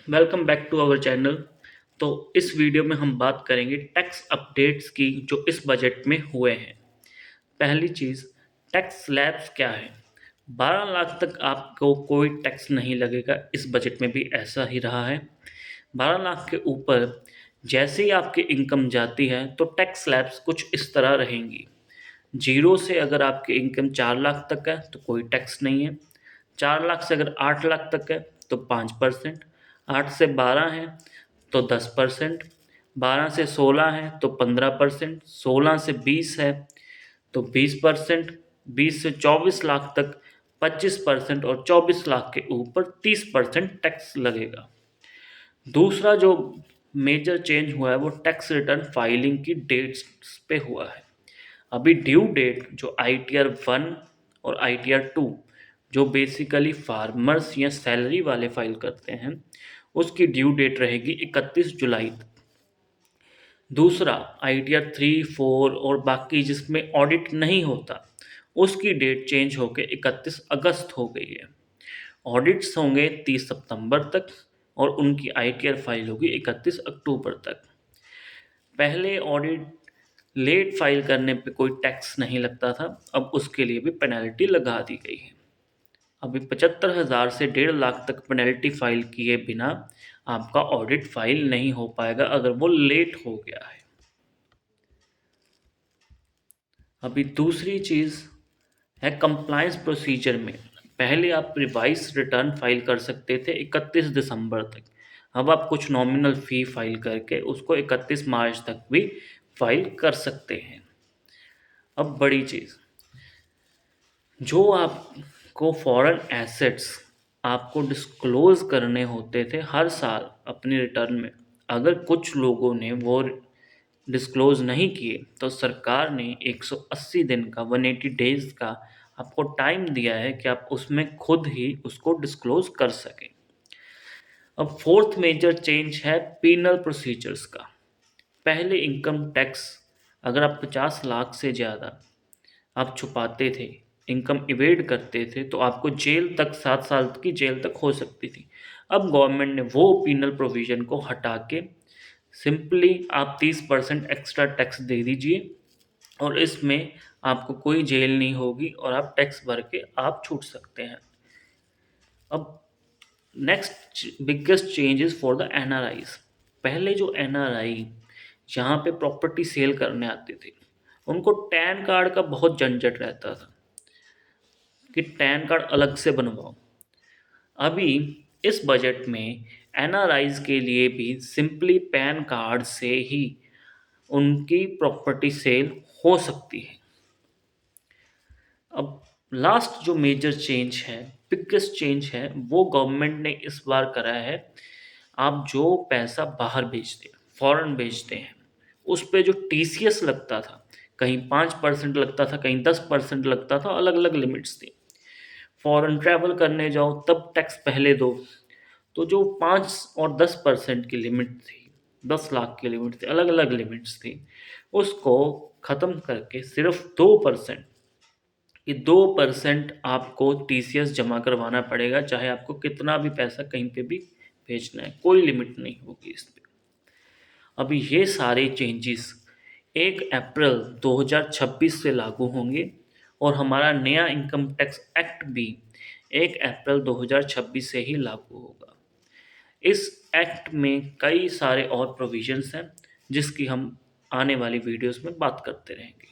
Welcome back to our channel. तो इस video में हम बात करेंगे टैक्स अपडेट्स की जो इस बजट में हुए हैं। पहली चीज़, टैक्स स्लैब्स क्या है। 12 लाख तक आपको कोई टैक्स नहीं लगेगा, इस बजट में भी ऐसा ही रहा है। 12 लाख के ऊपर जैसे ही आपकी इनकम जाती है तो टैक्स स्लैब्स कुछ इस तरह रहेंगी। जीरो से अगर आपकी इनकम 4 लाख तक है तो कोई टैक्स नहीं है। 4 लाख से अगर 8 लाख तक है तो 5%। 8 से 12 है तो 10%। 12 से 16 है तो 15%। 16 से 20 है तो 20%। 20 से 24 लाख तक 25% और 24 लाख के ऊपर 30% टैक्स लगेगा। दूसरा जो मेजर चेंज हुआ है वो टैक्स रिटर्न फाइलिंग की डेट्स पे हुआ है। अभी ड्यू डेट जो ITR 1 और ITR 2 जो बेसिकली फार्मर्स या सैलरी वाले फाइल करते हैं उसकी ड्यू डेट रहेगी 31 जुलाई तक। दूसरा ITR 3, 4 और बाकी जिसमें ऑडिट नहीं होता उसकी डेट चेंज होकर 31 अगस्त हो गई है। ऑडिट्स होंगे 30 सितंबर तक और उनकी ITR फाइल होगी 31 अक्टूबर तक। पहले ऑडिट लेट फाइल करने पे कोई टैक्स नहीं लगता था, अब उसके लिए भी पेनल्टी लगा दी गई है। अभी 75,000 से 1.5 लाख तक पेनल्टी फाइल किए बिना आपका ऑडिट फाइल नहीं हो पाएगा अगर वो लेट हो गया है। अभी दूसरी चीज़ है कंप्लायंस प्रोसीजर में। पहले आप रिवाइज रिटर्न फाइल कर सकते थे 31 दिसंबर तक, अब आप कुछ नॉमिनल फ़ी फाइल करके उसको 31 मार्च तक भी फाइल कर सकते हैं। अब बड़ी चीज़, जो आपको फॉरेन एसेट्स आपको डिस्क्लोज़ करने होते थे हर साल अपने रिटर्न में, अगर कुछ लोगों ने वो डिस्क्लोज़ नहीं किए तो सरकार ने 180 दिन का 180 डेज़ का आपको टाइम दिया है कि आप उसमें खुद ही उसको डिस्क्लोज़ कर सकें। अब फोर्थ मेजर चेंज है पीनल प्रोसीजर्स का। पहले इनकम टैक्स अगर आप 50 लाख से ज़्यादा आप छुपाते थे, इनकम इवेड करते थे तो आपको जेल तक 7 साल की जेल तक हो सकती थी। अब गवर्नमेंट ने वो पीनल प्रोविज़न को हटा के सिंपली आप 30% एक्स्ट्रा टैक्स दे दीजिए और इसमें आपको कोई जेल नहीं होगी और आप टैक्स भर के आप छूट सकते हैं। अब next biggest changes for the NRIs। पहले जो NRI यहाँ पे प्रॉपर्टी सेल करने आते थे उनको टैन कार्ड का बहुत झंझट रहता था कि टैन कार्ड अलग से बनवाओ। अभी इस बजट में NRIs के लिए भी सिंपली पैन कार्ड से ही उनकी प्रॉपर्टी सेल हो सकती है। अब लास्ट जो मेजर चेंज है, बिगेस्ट चेंज है, वो गवर्नमेंट ने इस बार करा है। आप जो पैसा बाहर भेजते हैं, फॉरेन भेजते हैं, उस पे जो TCS लगता था, कहीं 5% लगता था, कहीं 10% लगता था, अलग अलग लिमिट्स थी। फॉरेन ट्रैवल करने जाओ तब टैक्स पहले दो, तो जो 5 और 10% की लिमिट थी, 10 लाख की लिमिट थी, अलग अलग लिमिट्स थी, उसको ख़त्म करके सिर्फ 2%, ये 2% आपको TCS जमा करवाना पड़ेगा, चाहे आपको कितना भी पैसा कहीं पे भी भेजना है, कोई लिमिट नहीं होगी इस पे। अभी ये सारे चेंजेस 1 अप्रैल 2026 से लागू होंगे और हमारा नया इनकम टैक्स एक्ट भी 1 अप्रैल 2026 से ही लागू होगा। इस एक्ट में कई सारे और प्रोविजंस हैं जिसकी हम आने वाली वीडियोस में बात करते रहेंगे।